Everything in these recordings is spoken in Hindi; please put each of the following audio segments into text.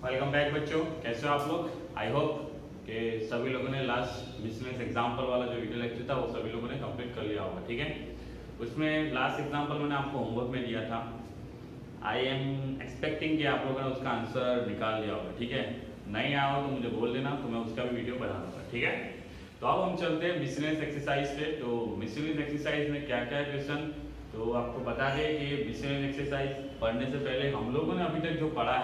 वेलकम बैक बच्चों, कैसे हो आप लोग। आई होप कि सभी लोगों ने लास्ट मिसलेनियस एग्जाम्पल वाला जो वीडियो लेक्चर था वो सभी लोगों ने कंप्लीट कर लिया होगा। ठीक है, उसमें लास्ट एग्जाम्पल मैंने आपको होमवर्क में दिया था। आई एम एक्सपेक्टिंग कि आप लोगों ने उसका आंसर निकाल लिया होगा। ठीक है, नहीं आया हो तो मुझे बोल देना, तो मैं उसका भी वीडियो बना दूंगा। ठीक है, तो अब हम चलते हैं मिसलेनियस एक्सरसाइज पे। तो मिसलेनियस एक्सरसाइज में क्या क्या है क्वेश्चन, तो आपको बता दें कि मिसलेनियस एक्सरसाइज पढ़ने से पहले हम लोगों ने अभी तक जो पढ़ा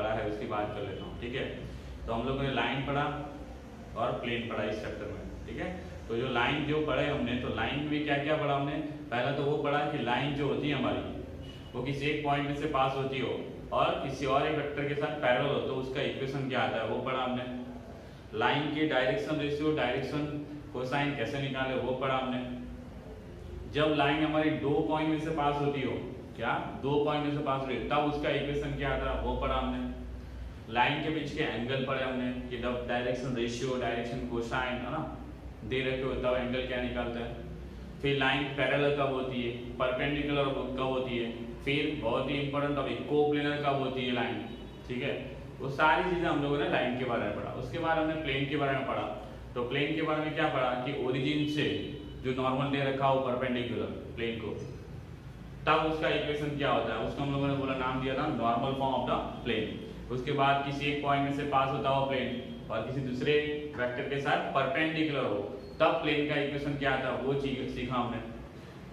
है उसकी बात कर लेता हूँ। ठीक है, तो हम लोगों ने लाइन पढ़ा और प्लेन पढ़ा इस चैप्टर में। ठीक है, तो जो लाइन जो पढ़े हमने, तो लाइन में क्या क्या पढ़ा हमने। पहला तो वो पढ़ा कि लाइन जो होती है हमारी वो किसी एक पॉइंट में से पास होती हो और किसी और एक वेक्टर के साथ पैरेलल हो तो उसका इक्वेशन क्या आता है वो पढ़ा हमने। लाइन के डायरेक्शन रेशियो, डायरेक्शन कोसाइन कैसे निकाले वो पढ़ा हमने। जब लाइन हमारी दो पॉइंट में से पास होती हो, क्या दो पॉइंट में से पास होती है तब उसका इक्वेशन क्या आता है वो पढ़ा हमने। लाइन के बीच के एंगल पढ़े हमने कि जब डायरेक्शन रेशियो, डायरेक्शन कोसाइन है ना दे रखे हो तब एंगल क्या निकालता है। फिर लाइन पैरेलल कब होती है, परपेंडिकुलर कब होती है, फिर बहुत ही इंपॉर्टेंट टॉपिक कोप्लेनर कब होती है लाइन। ठीक है, वो सारी चीजें हम लोगों ने लाइन के बारे में पढ़ा। उसके बाद हमने प्लेन के बारे में पढ़ा। तो प्लेन के बारे में क्या पढ़ा कि ओरिजिन से जो नॉर्मल दे रखा हो परपेंडिकुलर प्लेन को, तब उसका इक्वेशन क्या होता है उसको हम लोगों ने बोला, नाम दिया था normal form of the plane. उसके बाद किसी एक पॉइंट में से पास होता हो प्लेन और किसी दूसरे वेक्टर के साथ परपेंडिकुलर हो तब प्लेन का इक्वेशन क्या आता है वो चीज सीखा हमने।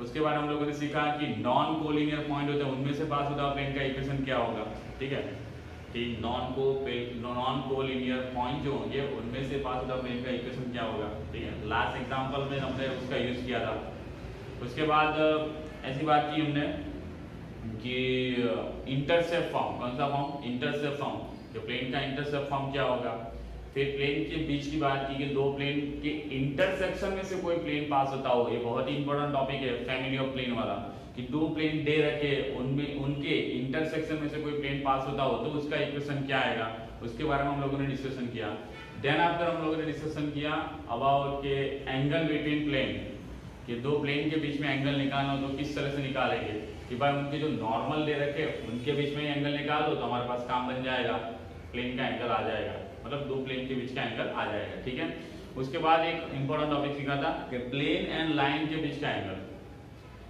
उसके बाद हम लोगों ने सीखा कि नॉन कोलिनियर पॉइंट होते हैं उनमें से पास होता प्लेन का इक्वेशन क्या होगा। ठीक है, कि नॉन कोलिनियर पॉइंट जो होंगे उनमें से पास होता प्लेन का इक्वेशन क्या होगा। ठीक है, लास्ट एग्जांपल में हमने उसका यूज किया था। उसके बाद ऐसी बात की हमने कि इंटरसेप्ट फॉर्म, कौन सा फॉर्म, इंटरसेप्ट फॉर्म, जो प्लेन का इंटरसेप्ट फॉर्म क्या होगा। फिर प्लेन के बीच की बात की कि दो प्लेन के इंटरसेक्शन में से कोई प्लेन पास होता हो, ये बहुत ही इंपॉर्टेंट टॉपिक है फैमिली ऑफ प्लेन वाला, कि दो प्लेन दे रखे उनमें उनके इंटरसेक्शन में से कोई प्लेन पास होता हो तो उसका इक्वेशन क्या आएगा, उसके बारे में हम लोगों ने डिस्कशन किया। देन आफ्टर हम लोगों ने डिस्कशन किया अबाउट के एंगल बिटवीन प्लेन, कि दो प्लेन के बीच में एंगल निकालना हो तो किस तरह से निकालेंगे, कि भाई उनके जो नॉर्मल दे रखे उनके बीच में एंगल निकाल दो तो हमारे पास काम बन जाएगा, प्लेन का एंगल आ जाएगा, मतलब दो प्लेन के बीच का एंगल आ जाएगा। ठीक है, उसके बाद एक इंपॉर्टेंट टॉपिक सीखा था कि प्लेन एंड लाइन के बीच का एंगल।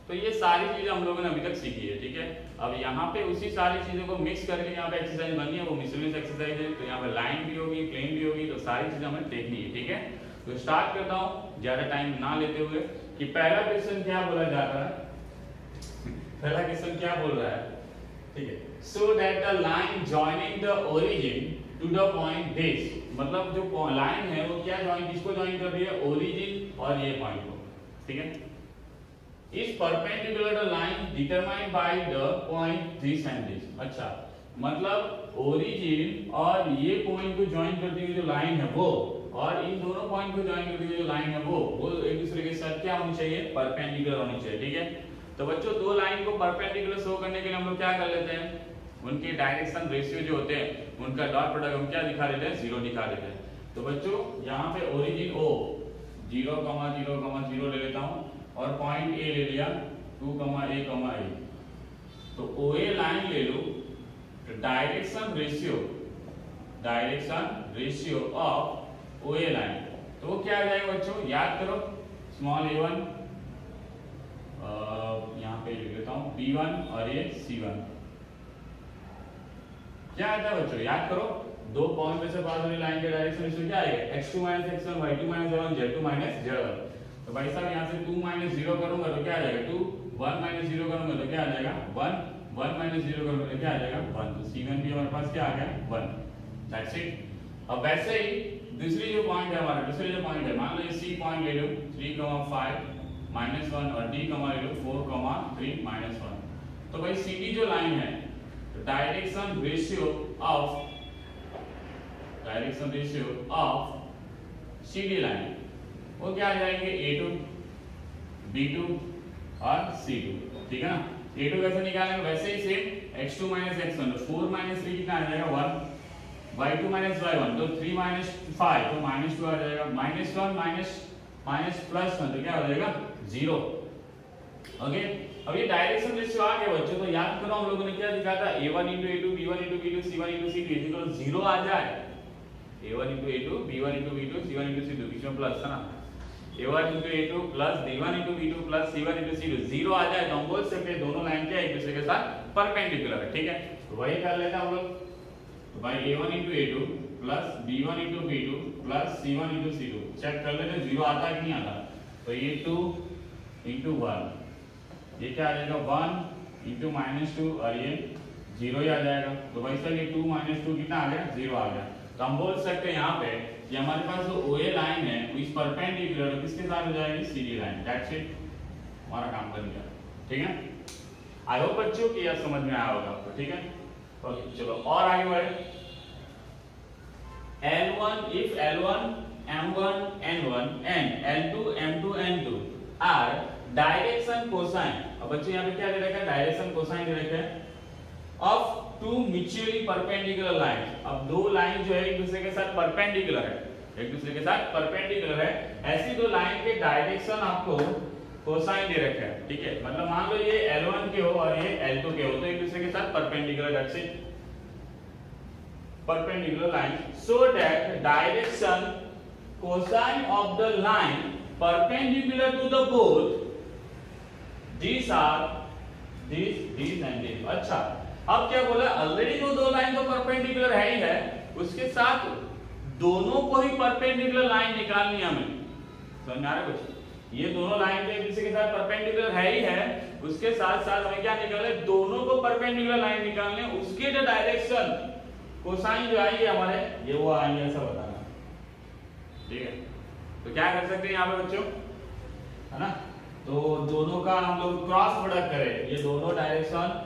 तो ये सारी चीजें हम लोगों ने अभी तक सीखी है। ठीक है, अब यहाँ पे उसी सारी चीजों को मिक्स करके यहाँ पे एक्सरसाइज बनी है, वो मिसलेनियस एक्सरसाइज है। तो यहाँ पे लाइन भी होगी, प्लेन भी होगी, तो सारी चीजें हमें देखनी है। ठीक है, तो स्टार्ट करता हूँ ज्यादा टाइम ना लेते हुए कि पहला क्वेश्चन क्या बोला जाता है। पहला क्वेश्चन क्या बोल रहा है, ठीक है, so that the line joining the origin to the point this, मतलब जो लाइन है वो क्या जॉइन, किसको जॉइन कर रही है, ओरिजिन और ये पॉइंट को। ठीक है, is perpendicular the line determined by the point this and this. अच्छा, मतलब ओरिजिन और ये पॉइंट को जॉइन करती हुई जो लाइन है वो, और इन दोनों पॉइंट को जॉइन करती हुई जो लाइन है वो एक दूसरे के साथ क्या होनी चाहिए, परपेंडिकुलर होनी चाहिए। ठीक है, तो बच्चों दो लाइन को परपेंडिकुलर शो करने के लिए हम लोग क्या कर लेते हैं, उनके डायरेक्शन रेशियो जो होते हैं उनका डॉट प्रोडक्ट हम क्या दिखा देते हैं, जीरो दिखा देते हैं। तो बच्चों यहाँ पे ओरिजिन ओ 0,0,0 ले लेता हूँ और पॉइंट ए ले लिया 2,a,a, तो OA लाइन ले लो, तो direction ratio of OA line, तो वो क्या आ जाएगा बच्चों, याद करो, स्मॉल a1 यहाँ पे लिख देता हूँ b1 और ये c1, क्या आता है बच्चों, याद करो, दो पॉइंट में से पास होने लाइन के डायरेक्शन रेशियो क्या आएगा, x2 - x1 y2 - y1 z2 - z1। तो भाई साहब यहाँ से 2 - 0 करूंगा तो क्या आ जाएगा 2, 1 - 0 करूंगा तो क्या आ जाएगा 1, 1 - 0 करूंगा तो क्या आ जाएगा 1, तो c1 भी हमारे पास क्या आ गया 1। That's it. अब वैसे ही दूसरी जो पॉइंट है हमारा, दूसरी जो पॉइंट है, मान लो ये c पॉइंट ले लो 3,5 -1 और d ले लो 4,3 -1। तो भाई CD जो लाइन है, तो direction ratio of CD line वो क्या आ जाएंगे A2, B2 और C2। ठीक है ना, A2 कैसे निकालेंगे, वैसे ही सेम x2 - x1, तो 4 - 3 कितना आ जाएगा 1, y2 - y1 तो 3 - 5 तो -2 आ जाएगा, -1 - +1 तो क्या हो जाएगा 0। ओके, अब ये डायरेक्शन रेशियो आ गया बच्चों, तो याद करो हम लोगों ने क्या लिखा था, a1 * a2 b1 * b2 c1 * c2 0 आ जाए, a1 * a2 b1 * b2 c1 * c2 बीच में प्लस था ना, a1 * a2 plus b1 * b2 plus c1 * c2 0 आ जाए तो हम बोल सकते हैं दोनों लाइन क्या एक दूसरे के साथ परपेंडिकुलर है, ठीक है। तो वही कर लेते हैं हम लोग, तो भाई a1 * a2 plus b1 * b2 plus c1 * c2 check कर लेते हैं 0 आता है कि नहीं आता, तो ये 2 * 1 ये क्या आ जाएगा 1 * -2 और ये 0 ही आ जाएगा, तो भाई सर ये 2 - 2 कितना आ गया 0 आ गया। तो हम बोल सकते हैं यहाँ पे कि हमारे पास जो OA लाइन है इस परपेंडिकुलर किसके साथ हो जाएगी, CD लाइन, दैट्स इट, हमारा काम बन गया, ठीक है। आई होप बच्चों कि यह समझ में आया होगा आपको, ठीक है। ओके चलो और आगे बढ़े, L1 if L1 M1 N1 and L2 M2 N2 are direction cosine, अब बच्चों यहाँ पे क्या दे रखा है, डायरेक्शन कोसाइन दे रखा है of two mutually perpendicular lines. अब दो लाइन जो है एक दूसरे के साथ परपेंडिकुलर है, एक दूसरे के साथ परपेंडिकुलर है, ऐसी दो लाइन के डायरेक्शन आपको कोसाइन दे रखा है, ठीक है। मतलब मान लो ये L1 के हो और ये L2 के हो, तो एक दूसरे के साथ perpendicular, that's it, perpendicular line, so that direction cosine of the line perpendicular to the both these are these and these। अच्छा अब क्या बोला, ऑलरेडी जो दो लाइन तो परपेंडिकुलर है ही है, उसके साथ दोनों को ही परपेंडिकुलर लाइन निकालनी है हमें, समझ में आ रहा है कुछ, ये दोनों लाइन तो एक दूसरे के साथ परपेंडिकुलर है ही है, उसके साथ साथ हमें क्या निकालना है, दोनों को परपेंडिकुलर लाइन निकालने, उसके जो डायरेक्शन कोसाइन जो आएंगे हमारे ये वो आएंगे, ऐसा बताना, ठीक है। तो क्या कर सकते हैं यहाँ पे बच्चों, है ना, तो दोनों का हम लोग क्रॉस प्रोडक्ट करें, ये दोनों डायरेक्शन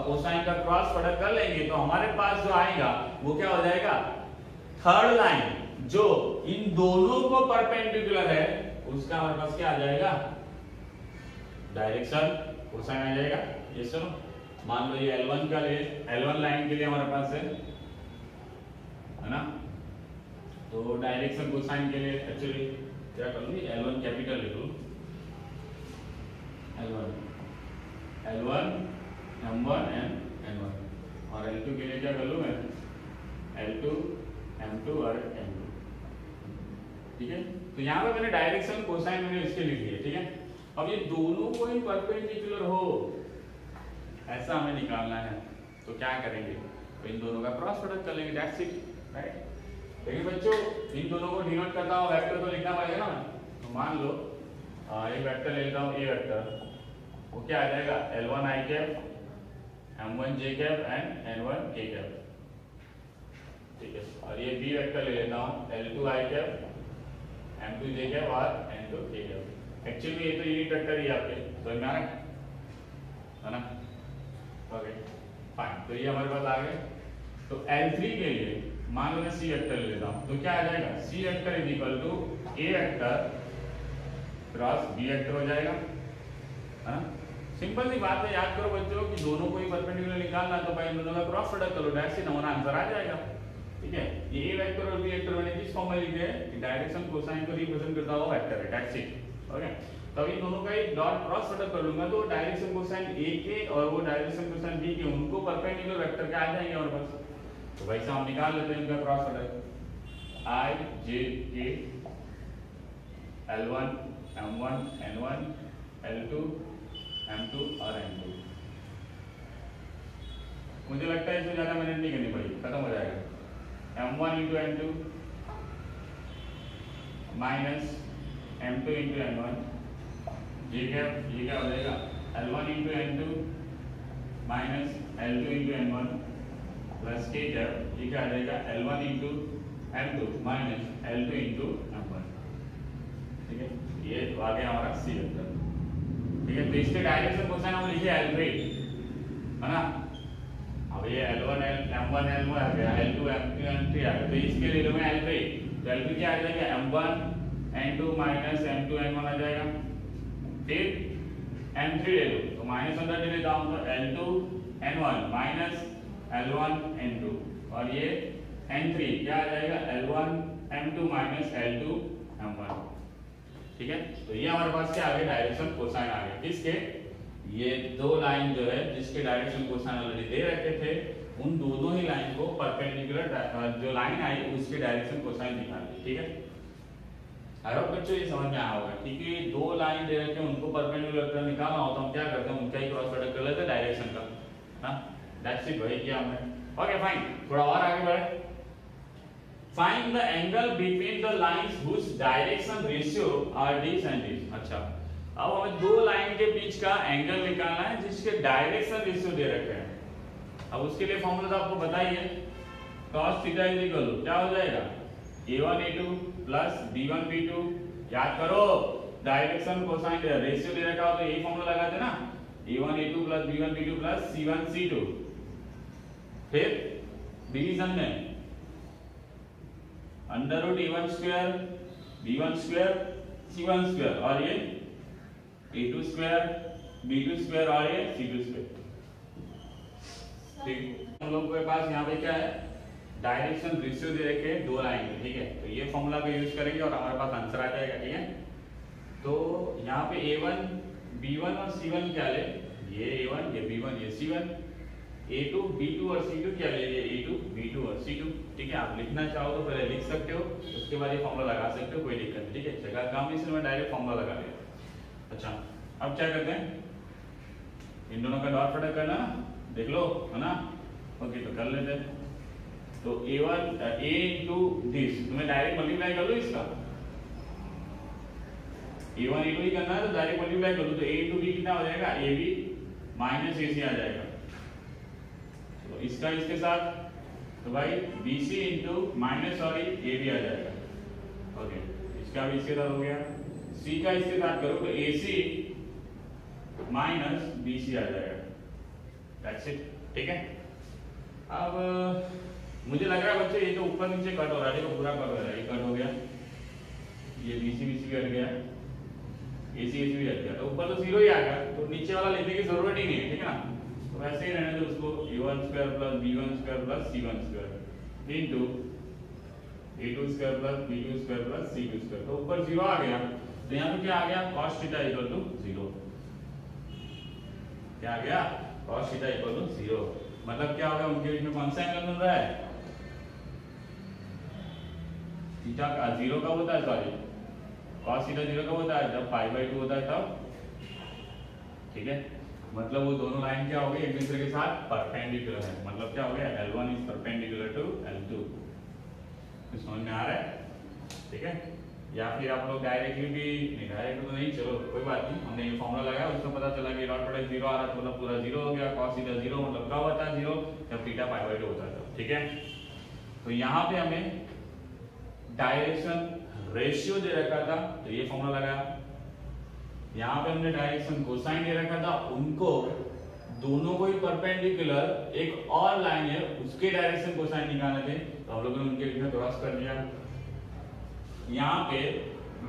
कोसाइन का क्रॉस प्रोडक्ट कर लेंगे तो हमारे पास जो आएगा वो क्या हो जाएगा, थर्ड लाइन जो इन दोनों को परपेंडिकुलर है उसका हमारे पास क्या आ जाएगा, डायरेक्शन कोसाइन आ जाएगा। ये सुनो, मान लो ये L1 का लिए, L1 लाइन के लिए हमारे पास है ना, तो डायरेक्शन कोसाइन के लिए एक्चुअली क्या कर लूं, L1 कैपिटल लिख लूं, L1 M1 and N1, और L2 के लिए क्या कर लूं मैं, L2 M2 और M2, ठीक है। तो यहाँ पे मैंने डायरेक्शन कोसाइन मैंने इसके लिख दिया, ठीक है। अब ये दोनों को ही परपेंडिकुलर हो ऐसा हमें निकालना है, तो क्या करेंगे, तो इन दोनों का क्रॉस प्रोडक्ट कर लेंगे, दैट्स इट, राइट। लेकिन बच्चों इन दोनों को डिनोट करता हूँ वेक्टर तो लिखना पड़ेगा ना, तो मान लो एक वेक्टर ले लेता हूँ, ए वेक्टर, वो क्या आ जाएगा, L1 I cap, M1 J cap and N1 K cap, ठीक है। और ये बी वेक्टर ले लेता हूँ, L2 I cap, M2 J cap और N2 K कैप। एक्चुअली ये तो यूनिट वेक्टर ही आपके समझ में आ रहा है ना, ओके फाइन। तो ये हमारे पास आ गए। तो L3 के लिए मान लो मैं सी वेक्टर ले लेता हूँ, तो क्या आ जाएगा, C vector is equal to A vector cross B vector हो जाएगा, है ना। सिंपल सी बात है, याद करो बच्चों कि दोनों को ही परपेंडिकुलर निकालना है तो भाई इन दोनों का क्रॉस प्रोडक्ट करो, दैट्स इट, हमारा आंसर आ जाएगा, ठीक है। ये ए वेक्टर और बी वेक्टर मैंने किस फॉर्म में लिखे हैं कि डायरेक्शन कोसाइन को रिप्रेजेंट करता हुआ वेक्टर है, दैट्स इट, ओके। तब इन दोनों का ही डॉट क्रॉस प्रोडक्ट कर लूंगा तो डायरेक्शन कोसाइन ए के और वो डायरेक्शन कोसाइन बी के उनको परपेंडिकुलर वेक्टर के आ जाएंगे हमारे पास। तो वैसे हम निकाल लेते हैं इनका क्रॉस प्रोडक्ट, आई जे के L1 M1 N1 L2 M2 और N2। मुझे लगता है इसमें ज्यादा मेहनत नहीं करनी पड़ेगी, खत्म हो जाएगा। M1 into N2 minus M2 into N1, ये क्या हो जाएगा, L1 into N2 minus L2 into N1 plus K cap, ये क्या आ जाएगा, L1 into M2 minus L2 into M1, ठीक है। ये तो आ गया हमारा सी वेक्टर, ठीक है। तो इसके डायरेक्शन कोसाइन हम लिखे L3, है ना। अब ये L1 M1 N1 आ गया, L2 M2 N3 आ गया, तो इसके लिए मैं L3, तो L3 क्या आ जाएगा, M1 N2 minus M2 N1 आ जाएगा, फिर M3 ले लो तो माइनस अंदर ले लेता हूँ, तो L2 N1 minus L1 N2 और ये N3 क्या आ जाएगा, L1 M2 minus L2 M1, ठीक है। तो ये हमारे पास क्या आ गया, डायरेक्शन कोसाइन आ गया किसके, ये दो लाइन जो है जिसके डायरेक्शन कोसाइन ऑलरेडी दे रखे थे, उन दोनों ही लाइन को परपेंडिकुलर जो लाइन आई उसके डायरेक्शन कोसाइन निकाल दी। ठीक है, आई होप बच्चों ये समझ में आया होगा। क्योंकि दो लाइन दे रखे हैं उनको परपेंडिकुलर निकालना होता है, हम क्या करते हैं उनका ही क्रॉस प्रोडक्ट कर लेते हैं डायरेक्शन का। हां, दैट्स इट, वही किया हमने। ओके फाइन, थोड़ा और आगे बढ़े। Find the angle between the lines which direction ratio are this and this. अच्छा, अब हमें दो लाइन के बीच का एंगल निकालना है जिसके डायरेक्शन रेशियो दे रखे हैं। अब उसके लिए फॉर्मूला तो आपको बताइए, cos theta is equal to क्या हो जाएगा, a1 a2 plus b1 b2। याद करो डायरेक्शन कोसाइन रेशियो दे रखा हो तो यही फॉर्मूला लगाते ना, a1 a2 plus b1 b2 plus c1 c2। फिर डिवीजन में under root a1 square b1 square c1 square और ये a2 स्क्वायर b2 स्क्वायर और ये c2 स्क्वायर। ठीक, हम लोग के पास यहाँ पे क्या है, डायरेक्शन रेशियो दे रखे हैं दो लाइन में। ठीक है, तो ये फॉर्मूला का यूज करेंगे और हमारे पास आंसर आ जाएगा। ठीक है, तो यहाँ पे a1 b1 और c1 क्या ले, ये a1 ये b1 ये c1, a2 b2 और c2 क्या ले, ये a2 b2 और c2। ठीक है, आप लिखना चाहो तो पहले लिख सकते हो, उसके बाद ये फॉर्मूला लगा सकते हो, कोई दिक्कत नहीं। ठीक है, जगह कॉम्बिनेशन में डायरेक्ट फॉर्मूला लगा दिया। अच्छा, अब क्या करते हैं, इन दोनों का डॉट प्रोडक्ट करना, देख लो है ना। ओके, तो कर लेते हैं। तो a1 a into this तुम्हें डायरेक्ट मल्टीप्लाई कर लो इसका, a1 a2 ही करना है तो डायरेक्ट मल्टीप्लाई कर लो। तो a into b कितना हो जाएगा, ab माइनस ac आ जाएगा। तो इसका इसके साथ तो भाई bc into minus sorry ab आ जाएगा। ओके, इसका भी इसके साथ हो गया, c का इसके साथ करो तो ac माइनस bc आ जाएगा। That's it. ठीक है, अब मुझे लग रहा है बच्चे ये तो ऊपर नीचे कट हो रहा है, देखो पूरा कट हो रहा है, ये कट हो गया, ये BC BC कट गया, AC AC भी कट गया, तो ऊपर तो जीरो ही आ गया, तो नीचे वाला लिखने की जरूरत ही नहीं है। ठीक है ना, तो वैसे ही रहने दो उसको, a1 square plus b1 square plus c1 square into a2 square plus b2 square plus c2 square. तो ऊपर जीरो आ गया, तो यहाँ पे क्या आ गया, cos थीटा इक्वल टू 0। क्या आ गया, cos थीटा इक्वल टू 0। मतलब क्या होगा, उनके बीच में कौन सा एंगल बन रहा है, थीटा का 0 कब होता है, सॉरी cos थीटा 0 कब होता है, जब π/2 होता है तब। ठीक है, मतलब वो दोनों लाइन क्या हो गई, एक दूसरे के साथ परपेंडिकुलर है। मतलब क्या हो गया, L1 is perpendicular to L2। तो समझ में आ रहा है। ठीक है, या फिर आप लोग डायरेक्टली भी नहीं, डायरेक्ट तो नहीं, चलो कोई बात नहीं, हमने ये फॉर्मूला लगाया, उसमें पता चला कि डॉट प्रोडक्ट 0 आ रहा है, तो मतलब पूरा 0 हो गया। cos थीटा 0 मतलब कब होता है 0, जब थीटा π/2 होता है। ठीक है, तो यहाँ पे हमें डायरेक्शन रेशियो दे रखा था, तो ये फॉर्मूला लगाया। यहाँ पे हमने डायरेक्शन कोसाइन दे रखा था, उनको दोनों को ही परपेंडिकुलर एक और लाइन है उसके डायरेक्शन कोसाइन निकालने थे, तो हम लोगों ने उनके बीच में क्रॉस कर दिया। यहाँ पे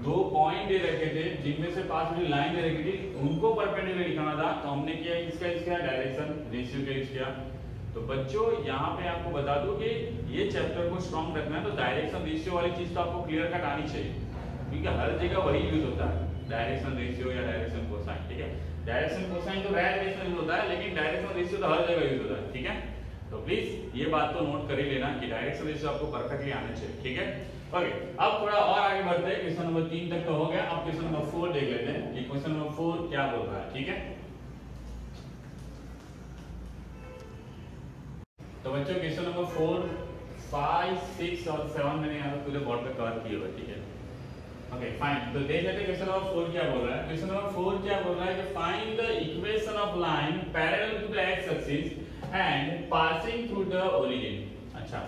दो पॉइंट दे रखे थे जिनमें से पास वाली लाइन दे रखी थी, उनको परपेंडिकुलर निकालना था, तो हमने किया इसका डायरेक्शन रेशियो का यूज किया। तो बच्चों यहाँ पे आपको बता दूं कि ये चैप्टर को स्ट्रॉन्ग रखना है तो डायरेक्शन रेशियो वाली चीज तो आपको क्लियर कट आनी चाहिए, क्योंकि हर जगह वही यूज होता है, डायरेक्शन रेशियो या डायरेक्शन कोसाइन। ठीक है, डायरेक्शन कोसाइन तो रेयर केस में यूज होता है, लेकिन डायरेक्शन रेशियो तो हर जगह यूज होता है। ठीक है, तो प्लीज ये बात तो नोट कर ही लेना कि डायरेक्शन रेशियो आपको परफेक्टली आना चाहिए। ठीक है, ओके, अब थोड़ा और आगे बढ़ते हैं। क्वेश्चन नंबर 3 तक तो हो गया, अब क्वेश्चन नंबर 4 देख लेते हैं कि क्वेश्चन नंबर 4 क्या बोल रहा है। ठीक है, तो बच्चों क्वेश्चन नंबर 4, 5, 6 और 7 मैंने यहाँ पूरे बोर्ड पे कवर किए हुए। ठीक है, ओके फाइन, तो देख लेते हैं क्वेश्चन नंबर 4 क्या बोल रहा है। क्वेश्चन नंबर 4 क्या बोल रहा है कि find the equation of line parallel to the x axis and passing through the origin. अच्छा,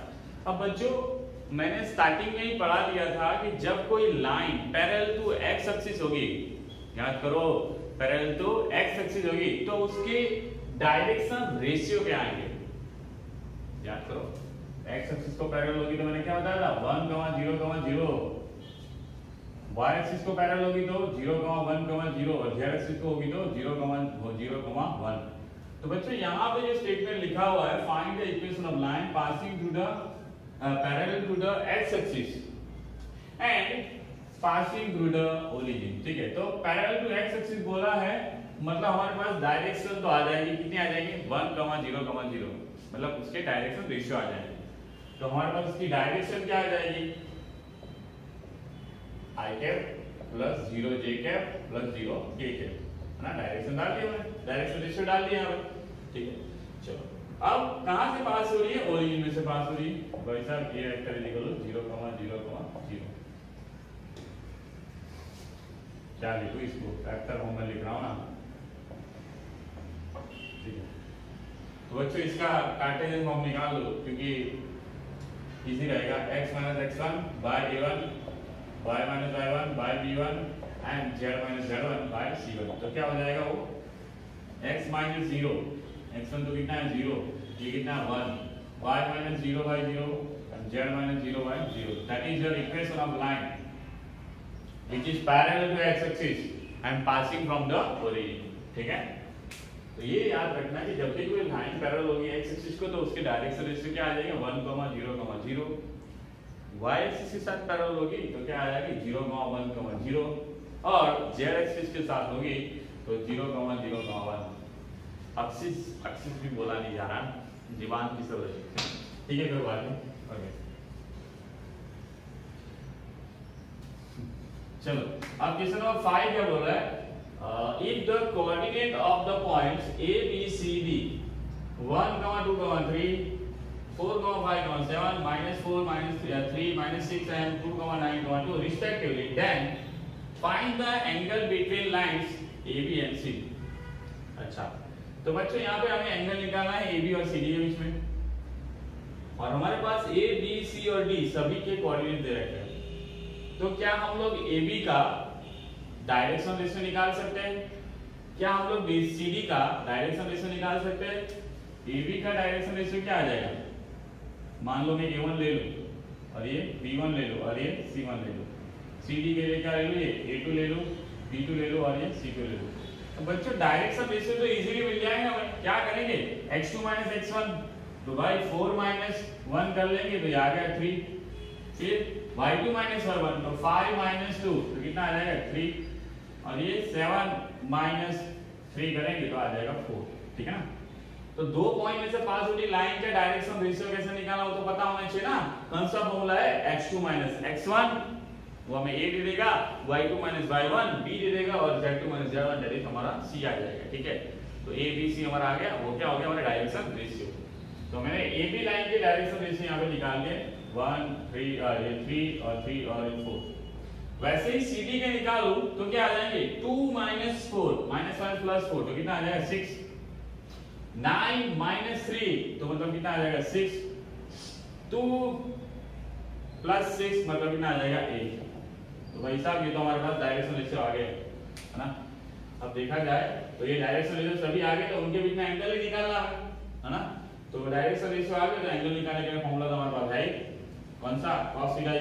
अब बच्चों मैंने स्टार्टिंग में ही पढ़ा दिया था कि जब कोई line parallel to x axis होगी, याद करो पैरेलल टू एक्स एक्सिस होगी, तो उसके डायरेक्शन रेशियो क्या आएंगे, याद करो। एक्स एक्सिस को पैरेलल होगी तो मैंने क्या बताया था, 1, 0, 0। y एक्सिस को पैरेलल होगी तो 0, 1, 0 और z एक्सिस को होगी तो 0, 0, 1। तो बच्चों यहाँ पे जो स्टेटमेंट लिखा हुआ है, find the equation of line passing through the parallel to the x axis and passing through the origin. ठीक है, तो पैरेलल टू x एक्सिस बोला है मतलब हमारे पास डायरेक्शन तो आ जाएगी, कितनी आ जाएंगे 1, 0, 0, मतलब उसके डायरेक्शन रेशियो आ जाएंगे। तो हमारे पास उसकी डायरेक्शन क्या आ जाएगी, i cap plus 0 j cap plus 0 k cap, है ना। डायरेक्शन डाल दिया मैंने, डायरेक्शन रेशियो डाल दिया यहाँ पे, ठीक है। चलो अब कहां से पास हो रही है, ओरिजिन में से पास हो रही है। भाई साहब ये वेक्टर इज इक्वल टू 0, 0, 0। क्या लिखूं इसको, वेक्टर फॉर्म में लिख रहा हूं ना, ठीक है। तो बच्चों इसका कार्टेशियन फॉर्म निकाल लो, क्योंकि इजी रहेगा। x - x1 by a1, y - y1 by b1 and z - z1 by c1। तो क्या हो जाएगा वो x - 0, x1 तो कितना है 0, ये कितना है 1, y - 0 by 0 and z - 0 by 0। That is your equation of line which is parallel to x axis and passing from the origin, ठीक है। तो ये याद रखना कि जब भी कोई लाइन पैरेलल होगी x एक्सिस को तो उसके डायरेक्शन रेशियो क्या आ जाएगा 1, 0, 0। y एक्सिस के साथ पैरेलल होगी तो क्या आ जाएगी 0, 1, 0, और z एक्सिस के साथ होगी तो 0, 0, 1। एक्सिस भी बोला नहीं जा रहा, जीवान की सब है, ठीक है। कोई बात नहीं, ओके। चलो अब क्वेश्चन नंबर 5 क्या बोल रहा है, if the coordinate of the points a b c d 1, 2, 3, 4, 5, 7, -4, -3, -6 and 2, 9, 2 respectively, then find the angle between lines ab and c। अच्छा तो बच्चों यहाँ पे हमें एंगल निकालना है ab और cd के बीच में, और हमारे पास a b c और d सभी के कोऑर्डिनेट दे रखे हैं। तो क्या हम लोग AB का डायरेक्शन रेशियो निकाल सकते हैं, क्या हम लोग CD का डायरेक्शन रेशियो निकाल सकते हैं। AB का डायरेक्शन रेशियो क्या आ जाएगा, मान लो मैं A1 ले लूं और ये B1 ले लूं और ये C1 ले लूं, CD के लिए क्या ले लूं, ये A2 ले लूं, B2 ले लूं और ये C2 ले लूं। तो बच्चों डायरेक्शन रेशियो तो इजीली मिल जाएगा हमें। क्या करेंगे x2 - x1, तो भाई 4 - 1 कर लेंगे तो ये आ गया 3, फिर y2 - y1 तो 5 - 2 तो कितना आ जाएगा 3, और ये 7 - 3 करेंगे तो आ जाएगा 4, ठीक है ना। तो दो पॉइंट में से पास हो रही लाइन का डायरेक्शन रेशियो कैसे निकालना वो तो पता होना चाहिए ना। कौन सा फॉर्मूला है, x2 - x1 वो हमें a दे देगा, y2 - y1 b दे देगा, और z2 - z1 दैट इज हमारा c आ जाएगा, ठीक है। तो a b c हमारा आ गया, वो क्या हो गया हमारा डायरेक्शन रेशियो। तो मैंने ab लाइन के डायरेक्शन रेशियो यहां पे निकाल दिए 1, 3 और 3 और 4। वैसे ही CD के निकालूं तो क्या आ जाएंगे 2 - 4 -1 + 4 तो कितना आ जाएगा 6, 9 - 3 तो मतलब कितना आ जाएगा 6, 2 + 6 मतलब कितना आ जाएगा 8। तो भाई साहब ये तो हमारे पास डायरेक्शन रेशियो आ गए, है ना। अब देखा जाए तो ये डायरेक्शन रेशियो सभी आ गए, तो उनके बीच में एंगल ही निकालना है ना। तो डायरेक्शन रेशियो आ गए तो एंगल निकालने के लिए फॉर्मूला तो हमारे पास है कौन सा, cos θ = a1 *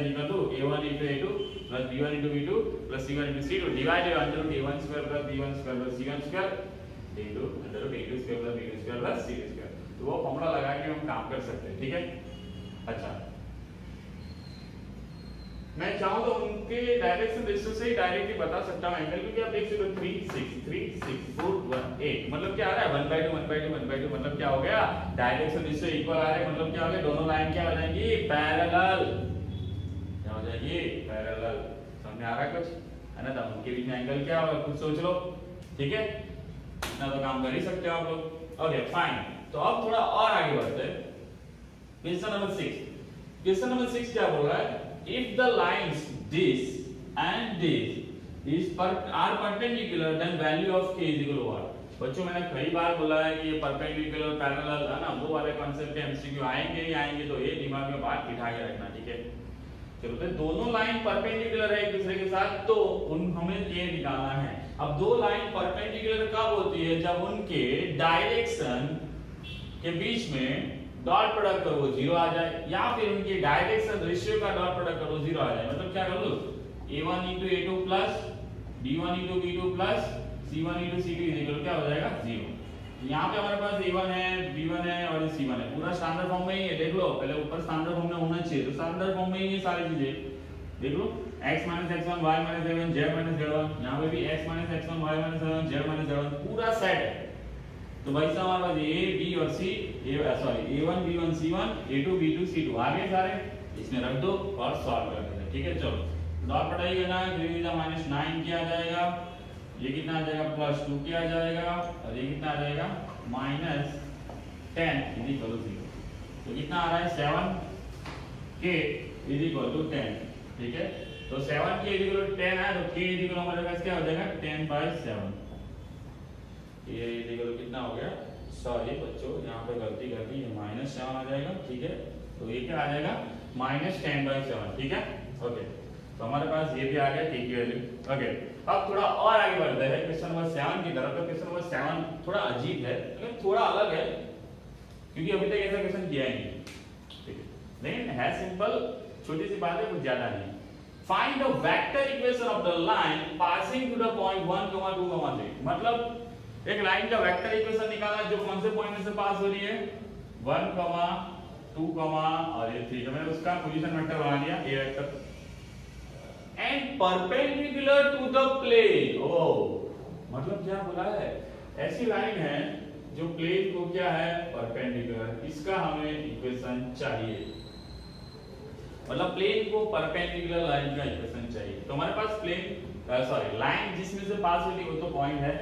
a2 + b1 * b2 + c1 * c2 divided √a1² + b1² + c1² * √a2² + b2² + c2²। तो वो फॉर्मूला लगा के हम काम कर सकते हैं, ठीक है। अच्छा मैं चाहूं तो उनके डायरेक्शन रेशियो से ही डायरेक्टली बता सकता हूं एंगल, क्योंकि आप देख सकते हो 3, 6, 3, 6, 4, 1, 8 मतलब क्या आ रहा है 1/2 1/2 1/2 मतलब क्या हो गया डायरेक्शन रेशियो इक्वल आ रहा है, मतलब क्या हो गया दोनों लाइन क्या हो जाएंगी पैरेलल, क्या हो जाएगी पैरेलल। समझ में आ रहा है कुछ, है ना। तो उनके बीच में एंगल क्या होगा कुछ सोच लो, ठीक है। इतना तो काम कर ही सकते हो आप लोग, ओके फाइन। तो अब थोड़ा और आगे बढ़ते हैं, क्वेश्चन नंबर 6। क्वेश्चन नंबर 6 क्या बोल रहा है, if the lines this and this are perpendicular then value of k is equal to what। बच्चों मैंने कई बार बोला है कि ये परपेंडिकुलर पैरेलल है ना, वो वाले कॉन्सेप्ट के एमसीक्यू आएंगे ही आएंगे, तो ये दिमाग में बात बिठा के रखना, ठीक है। चलो तो दोनों लाइन परपेंडिकुलर है एक दूसरे के साथ, तो हमें ये निकालना है। अब दो लाइन परपेंडिकुलर कब होती है, जब उनके डायरेक्शन के बीच में डॉट प्रोडक्ट करो वो 0 आ जाए, या फिर उनके डायरेक्शन रेशियो का डॉट प्रोडक्ट करो 0 आ जाए। मतलब क्या कर लो a1 * a2 plus b1 * b2 plus c1 * c2 equal क्या हो जाएगा 0। यहाँ पे हमारे पास a1 है, b1 है और c1 है, पूरा स्टैंडर्ड फॉर्म में ही है। देख लो पहले ऊपर स्टैंडर्ड फॉर्म में होना चाहिए, तो स्टैंडर्ड फॉर्म में ही ये सारी चीजें। देख लो x minus x1 y minus z1 z minus z1, यहाँ पे भी x minus x1 y minus z1 z minus z1 पूरा सेट है। तो भाई साहब हमारे पास a b और c a1 b1 c1 a2 b2 c2 आगे सारे इसमें रख दो और सॉल्व कर देते हैं। ठीक है, चलो डॉट पटाइएगा ना, 3 माइनस 9 क्या आ जाएगा, ये कितना आ जाएगा प्लस 2 क्या आ जाएगा, और ये कितना आ जाएगा माइनस 10 इज इक्वल टू 0। तो कितना आ रहा है 7k इज इक्वल टू 10। ठीक है, तो 7k इज इक्वल टू 10 है, तो k इज इक्वल हमारे पास क्या हो जाएगा 10/7। ये इज इक्वल कितना हो गया, सॉरी बच्चों यहाँ पे गलती कर दी, ये -7 आ जाएगा। ठीक है, तो ये क्या आ जाएगा -10/7। ठीक है, ओके, तो हमारे पास ये भी आ गया k की वैल्यू। ओके, अब थोड़ा और आगे बढ़ते हैं क्वेश्चन नंबर 7 की तरफ। तो क्वेश्चन नंबर 7 थोड़ा अजीब है, लेकिन थोड़ा अलग है, क्योंकि अभी तक ऐसा क्वेश्चन किया ही नहीं। ठीक है, लेकिन है सिंपल, छोटी सी बात है, कुछ ज्यादा नहीं। Find the vector equation of the line passing to the point 1, 2, 3। मतलब एक लाइन का वेक्टर इक्वेशन निकालना जो कौन से पॉइंट में से पास हो रही है 1, 2, और ये 3। मैंने उसका पोजीशन वेक्टर बना दिया a vector and perpendicular to the plane. ओ मतलब क्या बोला है, ऐसी लाइन है जो प्लेन को क्या है परपेंडिकुलर, इसका हमें इक्वेशन चाहिए। मतलब प्लेन को परपेंडिकुलर लाइन का इक्वेशन चाहिए। तो हमारे पास प्लेन लाइन जिसमें से पास होती है वो तो पॉइंट है।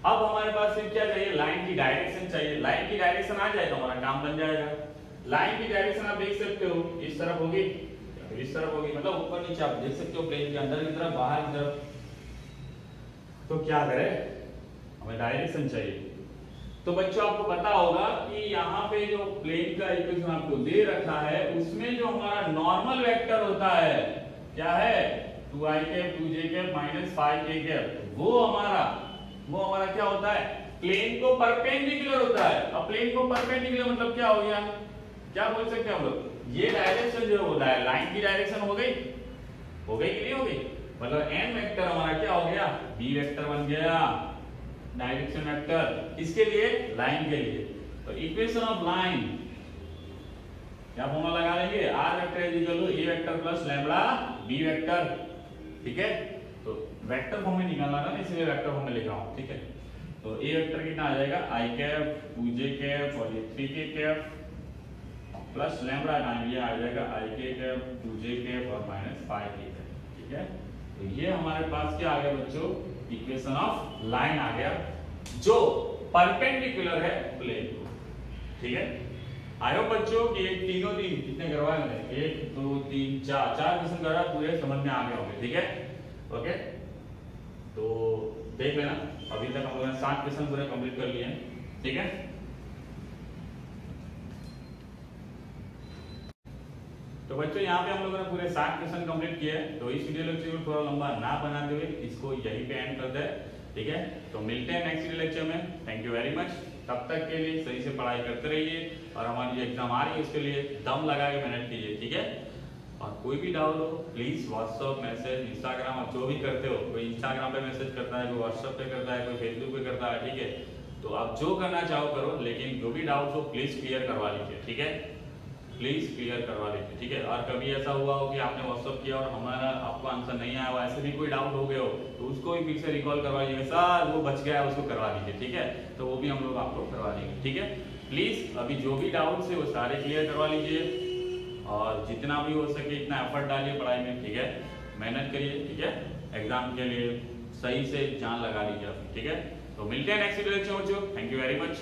अब हमारे पास फिर क्या चाहिए, लाइन की डायरेक्शन चाहिए। लाइन की डायरेक्शन आ जाए तो हमारा काम बन जाएगा। लाइन की डायरेक्शन आप देख सकते हो इस तरफ होगी या फिर इस तरफ होगी, मतलब ऊपर नीचे आप देख सकते हो प्लेन के अंदर की तरफ बाहर की तरफ। तो क्या करें, हमें डायरेक्शन चाहिए। तो बच्चों आपको पता होगा कि यहाँ पे जो प्लेन का इक्वेशन आपको दे रखा है उसमें जो हमारा नॉर्मल वेक्टर होता है क्या है 2i cap 2j cap -5k cap, वो हमारा क्या होता है प्लेन को परपेंडिकुलर होता है। अब प्लेन को परपेंडिकुलर मतलब क्या हो गया, क्या बोल सकते हैं हम लोग, ये डायरेक्शन जो होता है लाइन की डायरेक्शन हो गई कि नहीं हो गई, मतलब n वेक्टर हमारा क्या हो गया b वेक्टर बन गया डायरेक्शन वेक्टर, इसके लिए लाइन के लिए। तो इक्वेशन ऑफ लाइन क्या फॉर्मूला लगा लेंगे, r vector is equal to a vector plus lambda b vector. ठीक है, तो वेक्टर फॉर्म में निकालना था ना, इसलिए वेक्टर फॉर्म में लिख रहा हूं। ठीक है, तो a वेक्टर कितना आ जाएगा i कैप 2j कैप और ये 3k cap plus lambda time ये आ जाएगा ik कैप 2j कैप और -5k कैप। ठीक है, तो ये हमारे पास क्या आ गया बच्चों, इक्वेशन ऑफ लाइन आ गया जो परपेंडिकुलर है प्लेन को। ठीक है, आई होप बच्चों कि एक तीनों दिन कितने करवाए मैंने 1 2 3 4 क्वेश्चन करा, पूरे समझ में आ गए होंगे। ठीक है, ओके, तो देख लेना, अभी तक हम लोगों ने 7 क्वेश्चन पूरे कंप्लीट कर लिए हैं। ठीक है, तो बच्चों यहाँ पे हम लोगों ने पूरे 7 क्वेश्चन कंप्लीट किए हैं। तो इस वीडियो लेक्चर को थोड़ा लंबा ना बनाते हुए इसको यहीं पे एंड करते हैं। ठीक है, तो मिलते हैं नेक्स्ट वीडियो लेक्चर में। Thank you very much. तब तक के लिए सही से पढ़ाई करते रहिए और हमारी जो एग्जाम आ रही है उसके लिए दम लगा के मेहनत कीजिए। ठीक है, और कोई भी डाउट हो प्लीज व्हाट्सएप मैसेज इंस्टाग्राम आप जो भी करते हो, कोई इंस्टाग्राम पे मैसेज करता है, कोई व्हाट्सएप पे करता है, कोई फेसबुक पे करता है। ठीक है, तो आप जो करना चाहो करो, लेकिन जो भी डाउट हो प्लीज क्लियर करवा लीजिए। ठीक है, प्लीज क्लियर करवा लीजिए। ठीक है, और कभी ऐसा हुआ हो कि आपने व्हाट्सएप किया और हमारा आपको आंसर नहीं आया हो, ऐसे भी कोई डाउट हो गया हो तो उसको भी फिर से रिकॉल करवा लीजिए, सर वो बच गया है उसको करवा दीजिए। ठीक है, तो वो भी हम लोग आपको करवा देंगे। ठीक है, प्लीज अभी जो भी डाउट्स है वो सारे क्लियर करवा लीजिए और जितना भी हो सके इतना एफर्ट डालिए पढ़ाई में। ठीक है, मेहनत करिए। ठीक है, एग्जाम के लिए सही से जान लगा लीजिए। ठीक है, तो मिलते हैं नेक्स्ट वीडियो में। Thank you very much.